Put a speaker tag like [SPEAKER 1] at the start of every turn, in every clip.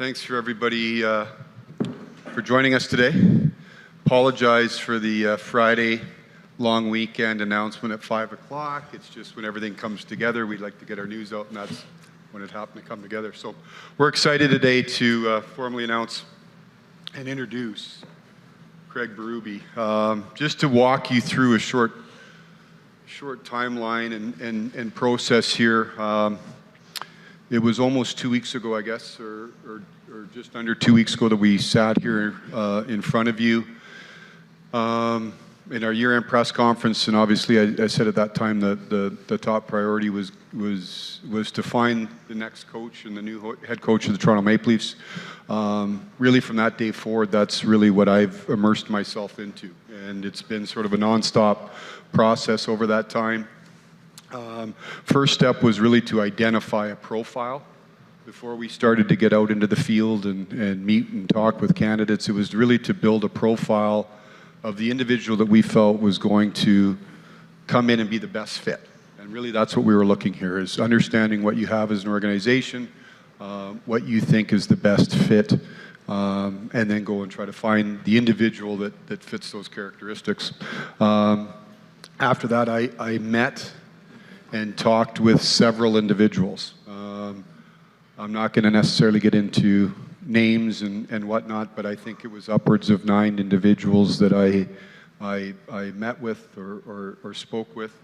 [SPEAKER 1] Thanks for everybody for joining us today. Apologize for the Friday long weekend announcement at 5 o'clock. It's just when everything comes together, we'd like to get our news out, and that's when it happened to come together. So we're excited today to formally announce and introduce Craig Berube. Just to walk you through a short timeline and process here. It was almost 2 weeks ago, I guess, or just under 2 weeks ago that we sat here in front of you in our year-end press conference, and obviously I said at that time that the top priority was to find the next coach and the new head coach of the Toronto Maple Leafs. Really from that day forward, that's really what I've immersed myself into, and it's been sort of a nonstop process over that time. First step was really to identify a profile. Before we started to get out into the field and meet and talk with candidates, it was really to build a profile of the individual that we felt was going to come in and be the best fit. And really that's what we were looking here, is understanding what you have as an organization, what you think is the best fit, and then go and try to find the individual that fits those characteristics. After that, I met and talked with several individuals. I'm not going to necessarily get into names and whatnot, but I think it was upwards of 9 individuals that I met with or spoke with,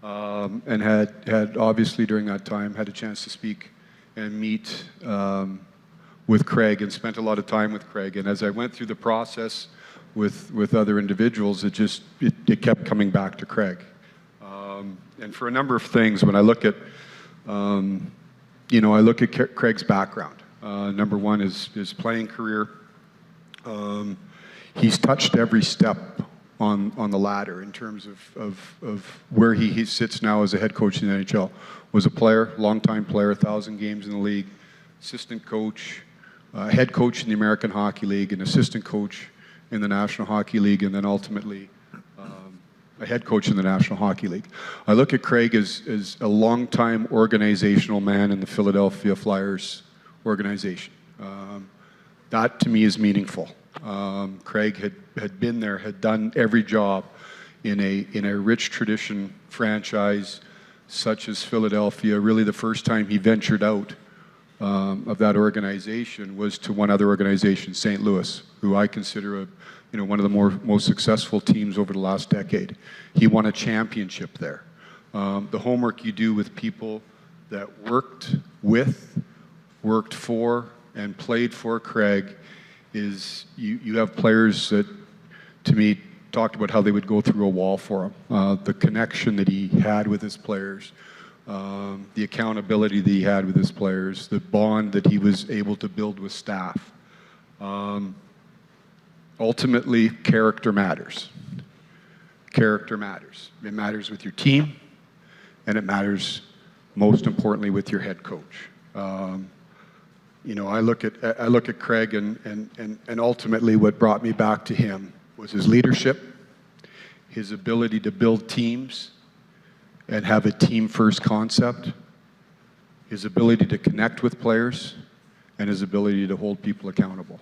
[SPEAKER 1] and had obviously during that time had a chance to speak and meet with Craig and spent a lot of time with Craig. And as I went through the process with other individuals, it kept coming back to Craig. And for a number of things, when I look at, I look at Craig's background. Number one is his playing career. He's touched every step on the ladder in terms of where he sits now as a head coach in the NHL. Was a player, longtime player, 1,000 games in the league, assistant coach, head coach in the American Hockey League, an assistant coach in the National Hockey League, and then ultimately a head coach in the National Hockey League. I look at Craig as a longtime organizational man in the Philadelphia Flyers organization. That to me is meaningful. Craig had been there, had done every job in a rich tradition franchise such as Philadelphia. Really the first time he ventured out of that organization was to one other organization, St. Louis, who I consider one of the most successful teams over the last decade. He won a championship there. The homework you do with people that worked for, and played for Craig is you have players that, to me, talked about how they would go through a wall for him. The connection that he had with his players, the accountability that he had with his players, the bond that he was able to build with staff. Ultimately, character matters. Character matters. It matters with your team, and it matters most importantly with your head coach. I look at Craig, and ultimately what brought me back to him was his leadership, his ability to build teams and have a team-first concept, his ability to connect with players, and his ability to hold people accountable.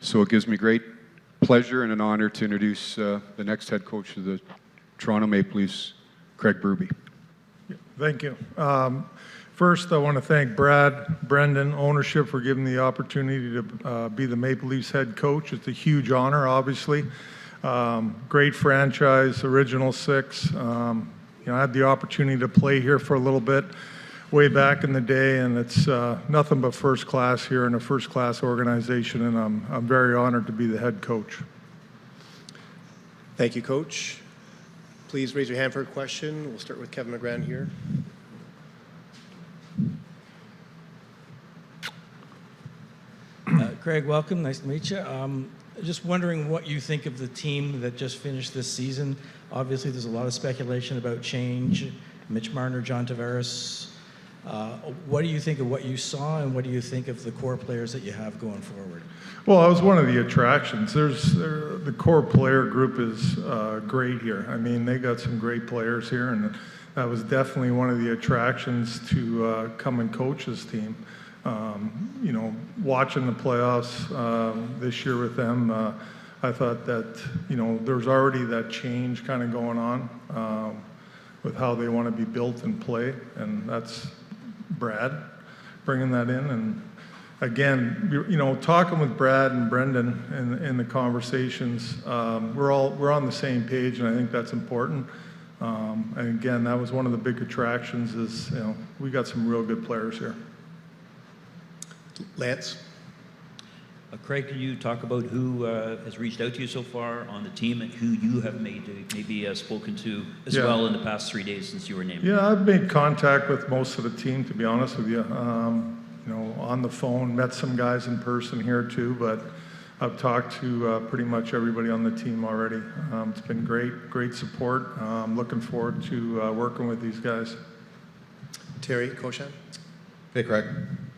[SPEAKER 1] So it gives me great pleasure and an honor to introduce the next head coach of the Toronto Maple Leafs, Craig Berube.
[SPEAKER 2] Thank you. First, I want to thank Brendan, ownership, for giving me the opportunity to be the Maple Leafs head coach. It's a huge honor, obviously. Great franchise, original 6. I had the opportunity to play here for a little bit way back in the day, and it's nothing but first class here in a first class organization, and I'm very honored to be the head coach.
[SPEAKER 3] Thank you, Coach. Please raise your hand for a question. We'll start with Kevin McGran here.
[SPEAKER 4] Craig, welcome. Nice to meet you. Just wondering what you think of the team that just finished this season. Obviously, there's a lot of speculation about change. Mitch Marner, John Tavares. What do you think of what you saw, and what do you think of the core players that you have going forward?
[SPEAKER 2] Well, that was one of the attractions. The core player group is great here. I mean, they got some great players here, and that was definitely one of the attractions to come and coach this team. You know, watching the playoffs this year with them, I thought that, you know, there's already that change kind of going on with how they want to be built and play, and that's Brad bringing that in. And again, you know, talking with Brad and Brendan in the conversations, we're on the same page, and I think that's important. And again, that was one of the big attractions is, you know, we got some real good players here.
[SPEAKER 3] Lance?
[SPEAKER 5] Craig, can you talk about who has reached out to you so far on the team and who you have maybe spoken to as well in the past 3 days since you were named?
[SPEAKER 2] Yeah, I've made contact with most of the team, to be honest with you. You know, on the phone, met some guys in person here too, but I've talked to pretty much everybody on the team already. It's been great support. I'm looking forward to working with these guys.
[SPEAKER 3] Terry Koshan?
[SPEAKER 6] Hey, Craig.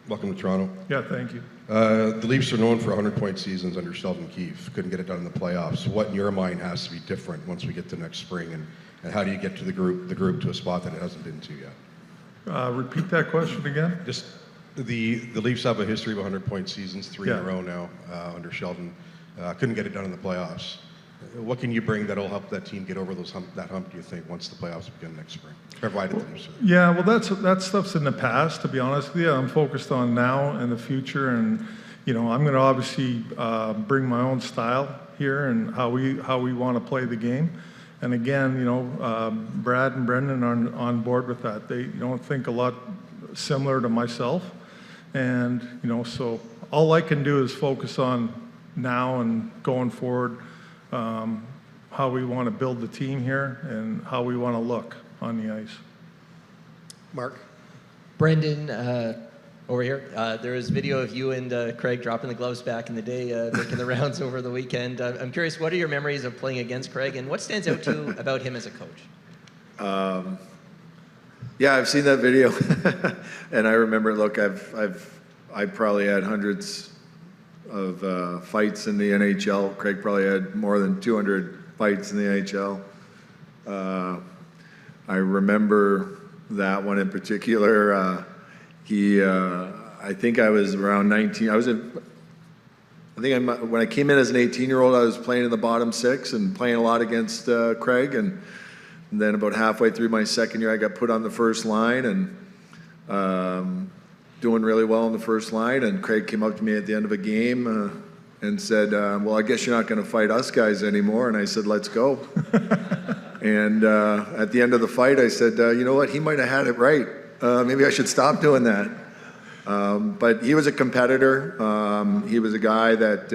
[SPEAKER 6] Welcome to Toronto.
[SPEAKER 2] Yeah, thank you.
[SPEAKER 6] The Leafs are known for 100-point seasons under Sheldon Keefe. Couldn't get it done in the playoffs. What in your mind has to be different once we get to next spring, and how do you get to the group to a spot that it hasn't been to yet?
[SPEAKER 2] Repeat that question again.
[SPEAKER 6] Just the Leafs have a history of 100-point seasons, three in a row now under Sheldon. Couldn't get it done in the playoffs. What can you bring that'll help that team get over that hump, do you think, once the playoffs begin next spring? Provided the Leafs are.
[SPEAKER 2] Yeah, well, that stuff's in the past, to be honest with you. I'm focused on now and the future, and you know, I'm going to obviously bring my own style here and how we want to play the game. And again, you know, Brad and Brendan are on board with that. They don't think a lot similar to myself, and you know, so all I can do is focus on now and going forward. How we want to build the team here and how we want to look on the ice.
[SPEAKER 3] Mark?
[SPEAKER 7] Brendan, over here, there was video of you and Craig dropping the gloves back in the day, making the rounds over the weekend. I'm curious, what are your memories of playing against Craig, and what stands out to you about him as a coach?
[SPEAKER 8] Yeah, I've seen that video, and I remember. Look, I've probably had hundreds of fights in the NHL. Craig probably had more than 200 fights in the NHL. I remember that one in particular. I think I was around 19. When I came in as an 18-year-old, I was playing in the bottom six and playing a lot against Craig. And then about halfway through my second year, I got put on the first line and doing really well in the first line. And Craig came up to me at the end of a game and said, well, I guess you're not going to fight us guys anymore. And I said, let's go. And at the end of the fight, I said, you know what? He might have had it right. Maybe I should stop doing that. But he was a competitor. He was a guy that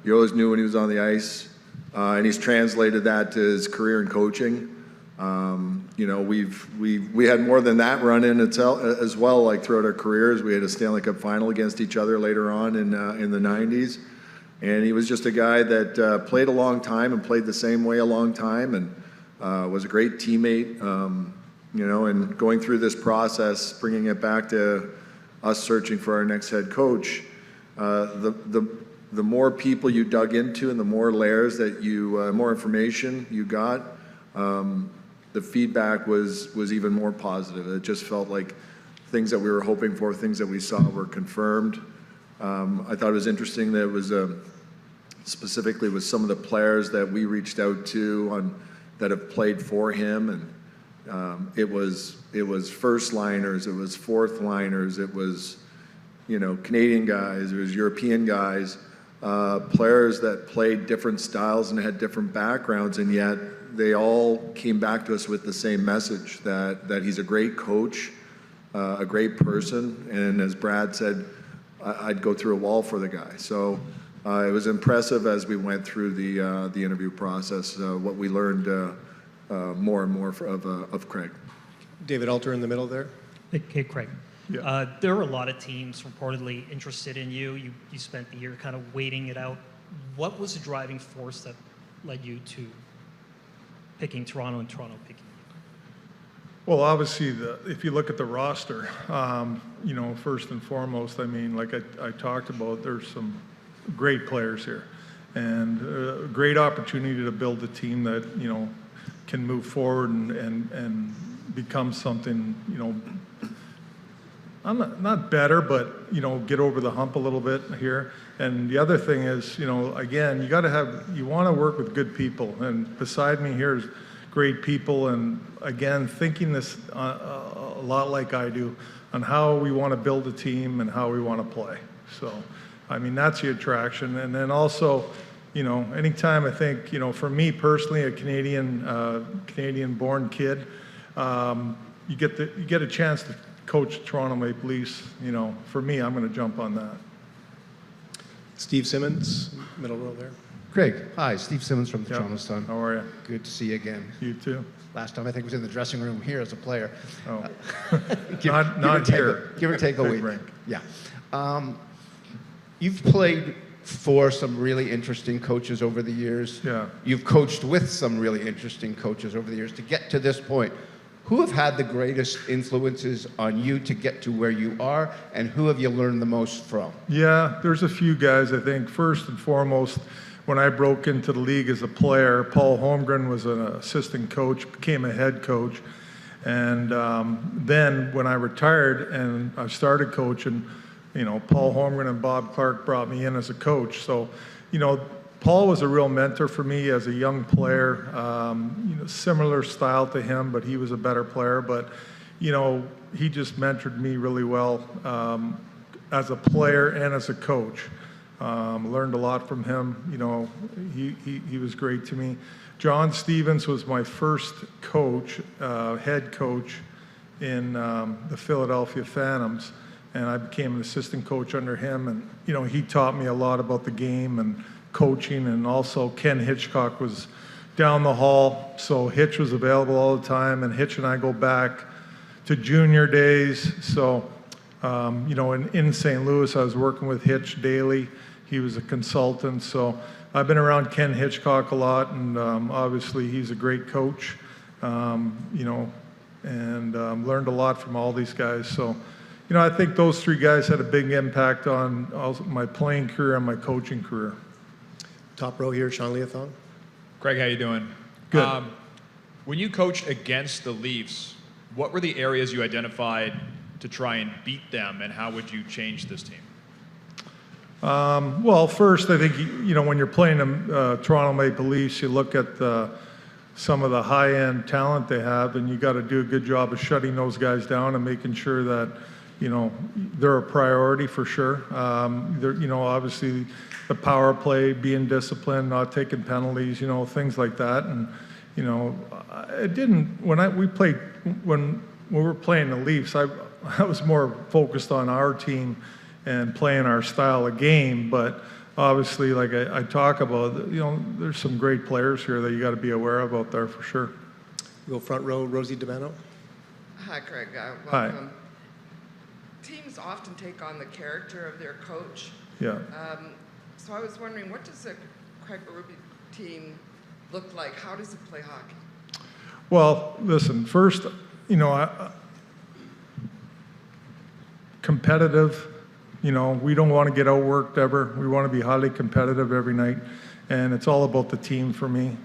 [SPEAKER 8] you always knew when he was on the ice. And he's translated that to his career in coaching. You know, we had more than that run in itself as well. Like throughout our careers, we had a Stanley Cup final against each other later on in the 90s. And he was just a guy that played a long time and played the same way a long time, and was a great teammate. You know, and going through this process, bringing it back to us searching for our next head coach, the more people you dug into and the more layers that more information you got, the feedback was even more positive. It just felt like things that we were hoping for, things that we saw were confirmed. I thought it was interesting that it was specifically with some of the players that we reached out to that have played for him, and it was first liners, it was fourth liners, it was, you know, Canadian guys, it was European guys, players that played different styles and had different backgrounds, and yet they all came back to us with the same message, that he's a great coach, a great person, and as Brad said, I'd go through a wall for the guy. So it was impressive as we went through the interview process, what we learned more and more of Craig.
[SPEAKER 3] David Alter in the middle there.
[SPEAKER 9] Hey, Craig.
[SPEAKER 2] Yeah.
[SPEAKER 9] There were a lot of teams reportedly interested in you. You spent the year kind of waiting it out. What was the driving force that led you to picking Toronto and Toronto picking you?
[SPEAKER 2] Well, obviously, if you look at the roster, you know, first and foremost, I mean, like I talked about, there's some great players here, and a great opportunity to build a team that, you know, can move forward and become something, you know, I'm not better, but, get over the hump a little bit here. And the other thing is, again, you want to work with good people. And beside me here is great people. And again, thinking this a lot like I do on how we want to build a team and how we want to play. So, I mean, that's the attraction. And then also, anytime I think, for me personally, a Canadian-born kid, you get a chance to coach Toronto Maple Leafs. For me, I'm going to jump on that.
[SPEAKER 3] Steve Simmons, middle row there.
[SPEAKER 10] Craig, hi, Steve Simmons from the Toronto Sun.
[SPEAKER 2] How are you?
[SPEAKER 10] Good to see you again.
[SPEAKER 2] You too.
[SPEAKER 10] Last time I think was in the dressing room here as a player.
[SPEAKER 2] Oh,
[SPEAKER 10] Not
[SPEAKER 2] here.
[SPEAKER 10] Give or take a
[SPEAKER 2] Big
[SPEAKER 10] week.
[SPEAKER 2] rink.
[SPEAKER 10] Yeah. You've played for some really interesting coaches over the years.
[SPEAKER 2] Yeah.
[SPEAKER 10] You've coached with some really interesting coaches over the years to get to this point. Who have had the greatest influences on you to get to where you are, and who have you learned the most from?
[SPEAKER 2] Yeah, there's a few guys. I think first and foremost, when I broke into the league as a player, Paul Holmgren was an assistant coach, became a head coach. And then when I retired and I started coaching, Paul Holmgren and Bob Clark brought me in as a coach. So, Paul was a real mentor for me as a young player. Similar style to him, but he was a better player. But, he just mentored me really well as a player and as a coach. Learned a lot from him. He was great to me. John Stevens was my first coach, head coach in the Philadelphia Phantoms, and I became an assistant coach under him. And he taught me a lot about the game and coaching. And also Ken Hitchcock was down the hall, so Hitch was available all the time. And Hitch and I go back to junior days. So in St. Louis, I was working with Hitch daily. He was a consultant, so I've been around Ken Hitchcock a lot, and obviously he's a great coach, and learned a lot from all these guys. So, I think those three guys had a big impact on also my playing career and my coaching career.
[SPEAKER 3] Top row here, Sean Leothon.
[SPEAKER 11] Craig, how you doing?
[SPEAKER 2] Good.
[SPEAKER 11] When you coached against the Leafs, what were the areas you identified to try and beat them, and how would you change this team?
[SPEAKER 2] Well, first, I think, when you're playing the Toronto Maple Leafs, you look at some of the high-end talent they have, and you got to do a good job of shutting those guys down and making sure that, they're a priority for sure. Obviously, the power play, being disciplined, not taking penalties, things like that. And, it didn't, when we were playing the Leafs, I was more focused on our team and playing our style of game. But obviously, like I talk about, there's some great players here that you got to be aware of out there for sure.
[SPEAKER 3] We'll go front row, Rosie DiMano.
[SPEAKER 12] Hi, Craig.
[SPEAKER 2] Hi.
[SPEAKER 12] Welcome. Teams often take on the character of their coach.
[SPEAKER 2] Yeah.
[SPEAKER 12] So I was wondering, what does a Craig Berube team look like? How does it play hockey?
[SPEAKER 2] Well, listen, first, competitive. We don't want to get outworked ever. We want to be highly competitive every night, and it's all about the team for me.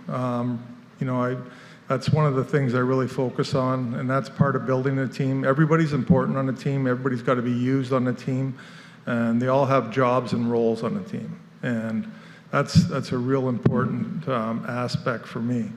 [SPEAKER 2] That's one of the things I really focus on, and that's part of building a team. Everybody's important on the team. Everybody's got to be used on the team, and they all have jobs and roles on the team, and that's a real important aspect for me.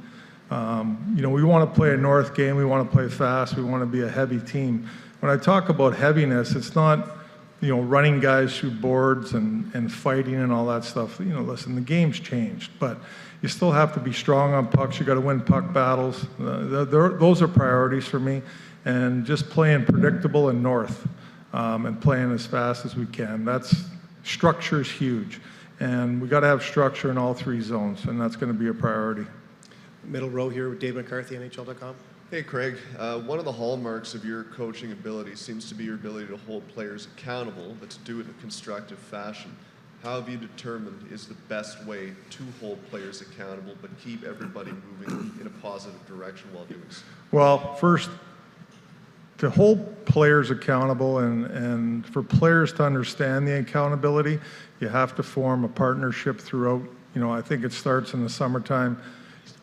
[SPEAKER 2] We want to play a north game. We want to play fast. We want to be a heavy team. When I talk about heaviness, it's not running guys through boards and fighting and all that stuff. Listen, the game's changed, but you still have to be strong on pucks. You got to win puck battles. Those are priorities for me, and just playing predictable and north, and playing as fast as we can. Structure is huge, and we got to have structure in all three zones, and that's going to be a priority.
[SPEAKER 3] Middle row here with Dave McCarthy, NHL.com.
[SPEAKER 13] Hey, Craig. One of the hallmarks of your coaching ability seems to be your ability to hold players accountable, but to do it in a constructive fashion. How have you determined is the best way to hold players accountable, but keep everybody moving in a positive direction while doing so?
[SPEAKER 2] Well, first, to hold players accountable and for players to understand the accountability, you have to form a partnership throughout. I think it starts in the summertime.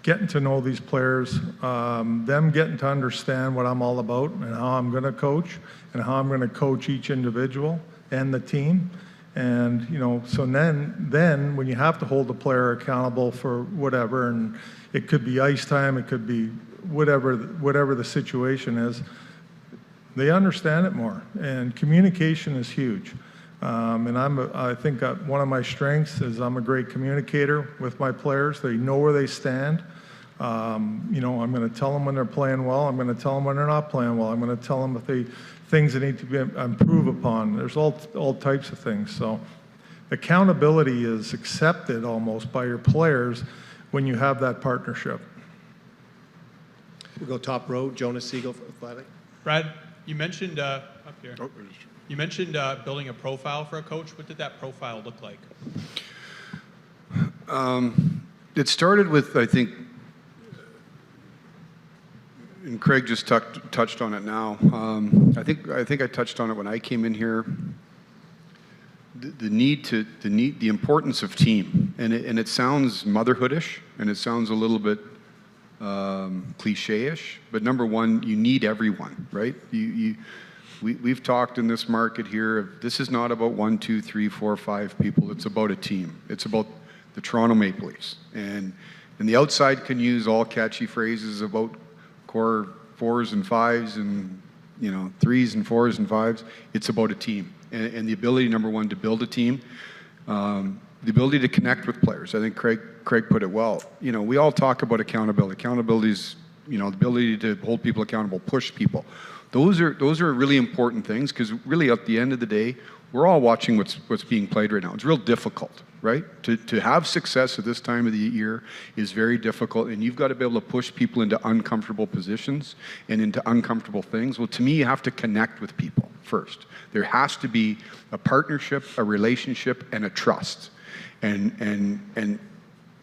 [SPEAKER 2] getting to know these players, them getting to understand what I'm all about and how I'm going to coach and how I'm going to coach each individual and the team. And, you know, so then when you have to hold the player accountable for whatever, and it could be ice time, it could be whatever the situation is, they understand it more. And communication is huge. And I think one of my strengths is I'm a great communicator with my players. They know where they stand. You know, I'm going to tell them when they're playing well. I'm going to tell them when they're not playing well. I'm going to tell them if things that need to be improved upon. There's all types of things. So accountability is accepted almost by your players when you have that partnership.
[SPEAKER 3] We'll go top row, Jonas Siegel for Athletic.
[SPEAKER 14] Brad, you mentioned up here. You mentioned building a profile for a coach. What did that profile look like?
[SPEAKER 1] It started with, I think, and Craig just touched on it now. I think I touched on it when I came in here. The importance of team, and it sounds motherhoodish, and it sounds a little bit cliche-ish. But number one, you need everyone, right? We've talked in this market here. This is not about 1, 2, 3, 4, 5 people. It's about a team. It's about the Toronto Maple Leafs, and the outside can use all catchy phrases about core 4s and 5s and 3s and 4s and 5s. It's about a team and the ability, number one, to build a team, the ability to connect with players. I think Craig put it well. You know, we all talk about accountability. Accountability is, the ability to hold people accountable, push people. Those are really important things, because really at the end of the day, we're all watching what's being played right now. It's real difficult, right? To have success at this time of the year is very difficult, and you've got to be able to push people into uncomfortable positions and into uncomfortable things. Well, to me, you have to connect with people first. There has to be a partnership, a relationship, and a trust. And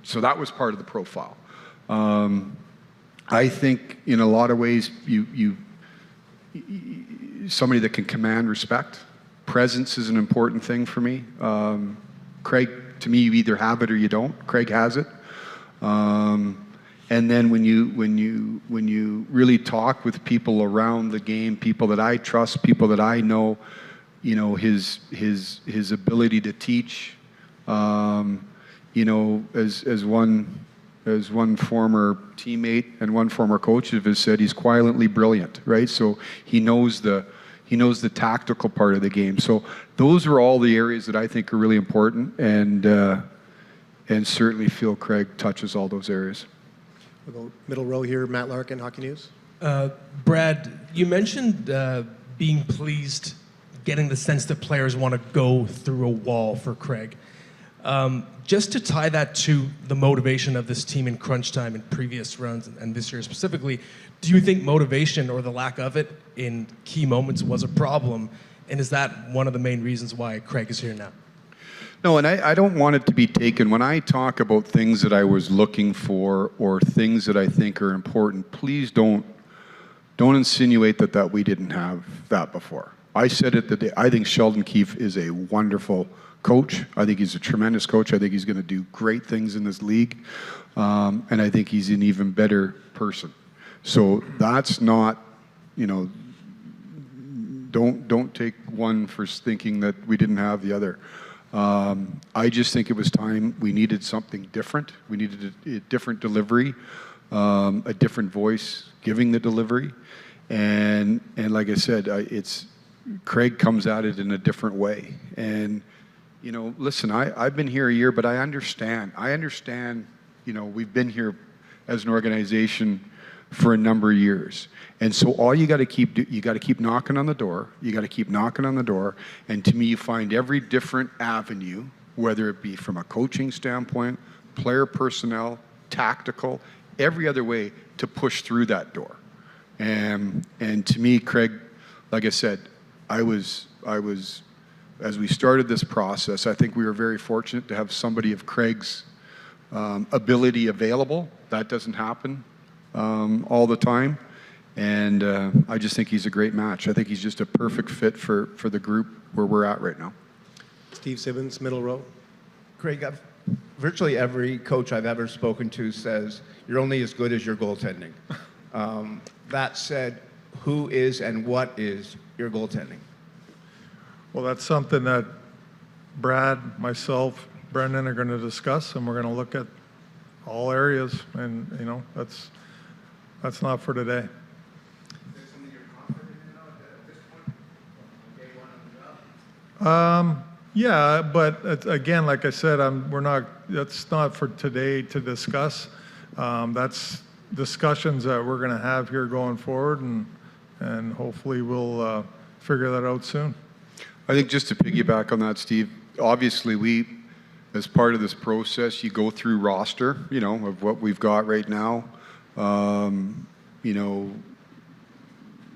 [SPEAKER 1] so that was part of the profile. I think in a lot of ways, somebody that can command respect. Presence is an important thing for me. Craig, to me, you either have it or you don't. Craig has it. And then when you really talk with people around the game, people that I trust, people that I know, his ability to teach, as one former teammate and one former coach of his said, he's quietly brilliant, right? So he knows the tactical part of the game. So those are all the areas that I think are really important, and certainly feel Craig touches all those areas.
[SPEAKER 3] We'll go middle row here, Matt Larkin, Hockey News.
[SPEAKER 15] Brad, you mentioned being pleased, getting the sense that players want to go through a wall for Craig. Just to tie that to the motivation of this team in crunch time in previous runs and this year specifically, do you think motivation or the lack of it in key moments was a problem? And is that one of the main reasons why Craig is here now?
[SPEAKER 1] No, and I don't want it to be taken. When I talk about things that I was looking for or things that I think are important, please don't insinuate that we didn't have that before. I said it today. I think Sheldon Keefe is a wonderful coach. I think he's a tremendous coach. I think he's going to do great things in this league. And I think he's an even better person. So that's not, don't take one for thinking that we didn't have the other. I just think it was time. We needed something different. We needed a different delivery, a different voice giving the delivery. And like I said, Craig comes at it in a different way. And, listen, I've been here a year, but I understand. We've been here as an organization for a number of years. And so all you got to keep knocking on the door. You got to keep knocking on the door. And to me, you find every different avenue, whether it be from a coaching standpoint, player personnel, tactical, every other way to push through that door. And to me, Craig, like I said, I was as we started this process, I think we were very fortunate to have somebody of Craig's ability available. That doesn't happen all the time. And I just think he's a great match. I think he's just a perfect fit for the group where we're at right now.
[SPEAKER 3] Steve Simmons, middle row.
[SPEAKER 10] Craig, I've virtually every coach I've ever spoken to says you're only as good as your goaltending. That said, who is and what is your goaltending?
[SPEAKER 2] Well, that's something that Brad, myself, Brendan are going to discuss, and we're going to look at all areas, and that's not for today. Yeah, but again, like I said, that's not for today to discuss. That's discussions that we're going to have here going forward, and hopefully we'll figure that out soon.
[SPEAKER 1] I think just to piggyback on that, Steve, obviously as part of this process, you go through roster, of what we've got right now.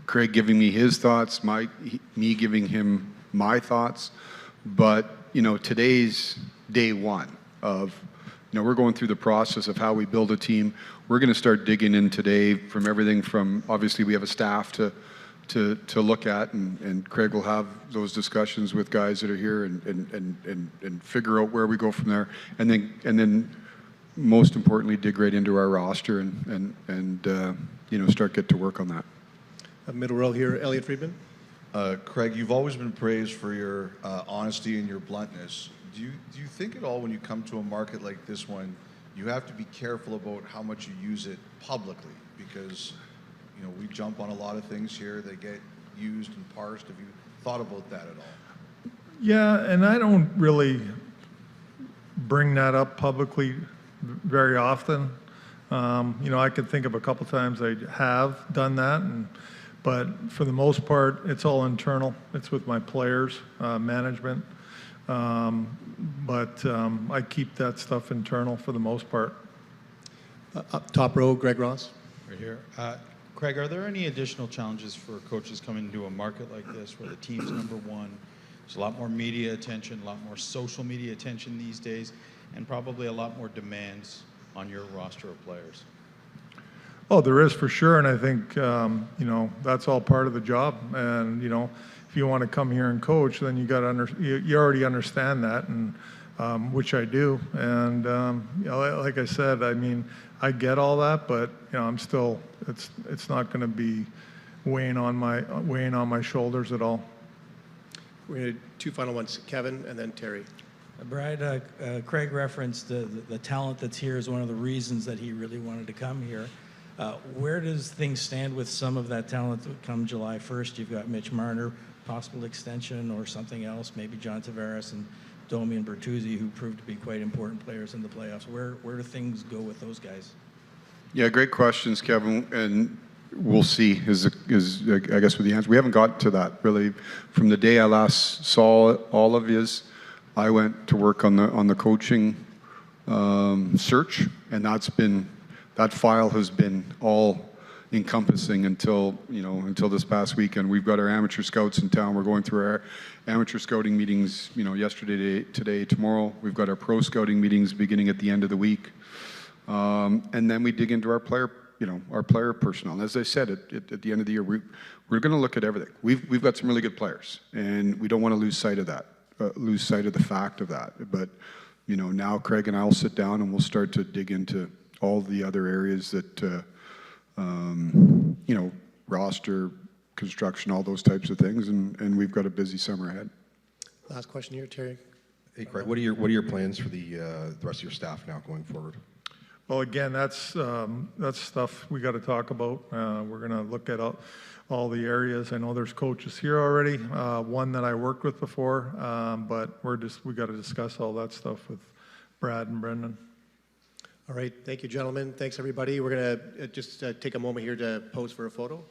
[SPEAKER 1] Craig giving me his thoughts, me giving him my thoughts. But, today's day one of, we're going through the process of how we build a team. We're going to start digging in today from everything from, obviously we have a staff to look at, and Craig will have those discussions with guys that are here and figure out where we go from there. And then most importantly, dig right into our roster and start get to work on that.
[SPEAKER 3] Middle row here, Elliot Friedman.
[SPEAKER 16] Craig, you've always been praised for your honesty and your bluntness. Do you think at all when you come to a market like this one, you have to be careful about how much you use it publicly? Because, we jump on a lot of things here that get used and parsed. Have you thought about that at all?
[SPEAKER 2] Yeah, and I don't really bring that up publicly very often. I could think of a couple times I have done that, but for the most part, it's all internal. It's with my players, management. But I keep that stuff internal for the most part.
[SPEAKER 3] Up top row, Greg Ross.
[SPEAKER 17] Right here. Craig, are there any additional challenges for coaches coming into a market like this where the team's number one? There's a lot more media attention, a lot more social media attention these days, and probably a lot more demands on your roster of players.
[SPEAKER 2] Oh, there is for sure, and I think that's all part of the job. And if you want to come here and coach, then you already understand that, and which I do. And like I said, I get all that, but I'm still it's not going to be weighing on my shoulders at all.
[SPEAKER 3] We're going to do two final ones, Kevin and then Terry.
[SPEAKER 4] Brad, Craig referenced the talent that's here is one of the reasons that he really wanted to come here. Where does things stand with some of that talent come July 1st? You've got Mitch Marner, possible extension or something else, maybe John Tavares and Domi and Bertuzzi, who proved to be quite important players in the playoffs. Where do things go with those guys?
[SPEAKER 1] Yeah, great questions, Kevin, and we'll see is I guess with the answer. We haven't got to that really. From the day I last saw all of his, I went to work on the coaching search, and that file has been all encompassing until this past weekend. We've got our amateur scouts in town. We're going through our amateur scouting meetings, yesterday, today, tomorrow. We've got our pro scouting meetings beginning at the end of the week. And then we dig into our player personnel. And as I said, at the end of the year, we're going to look at everything. We've got some really good players, and we don't want to lose sight of that, lose sight of the fact of that. But, now Craig and I will sit down and we'll start to dig into all the other areas that, roster, construction, all those types of things, and we've got a busy summer ahead.
[SPEAKER 3] Last question here, Terry.
[SPEAKER 6] Hey, Craig, what are your plans for the rest of your staff now going forward?
[SPEAKER 2] Well, again, that's stuff we got to talk about. We're going to look at all the areas. I know there's coaches here already. One that I worked with before, but we got to discuss all that stuff with Brad and Brendan.
[SPEAKER 3] All right, thank you, gentlemen. Thanks, everybody. We're going to just take a moment here to pose for a photo.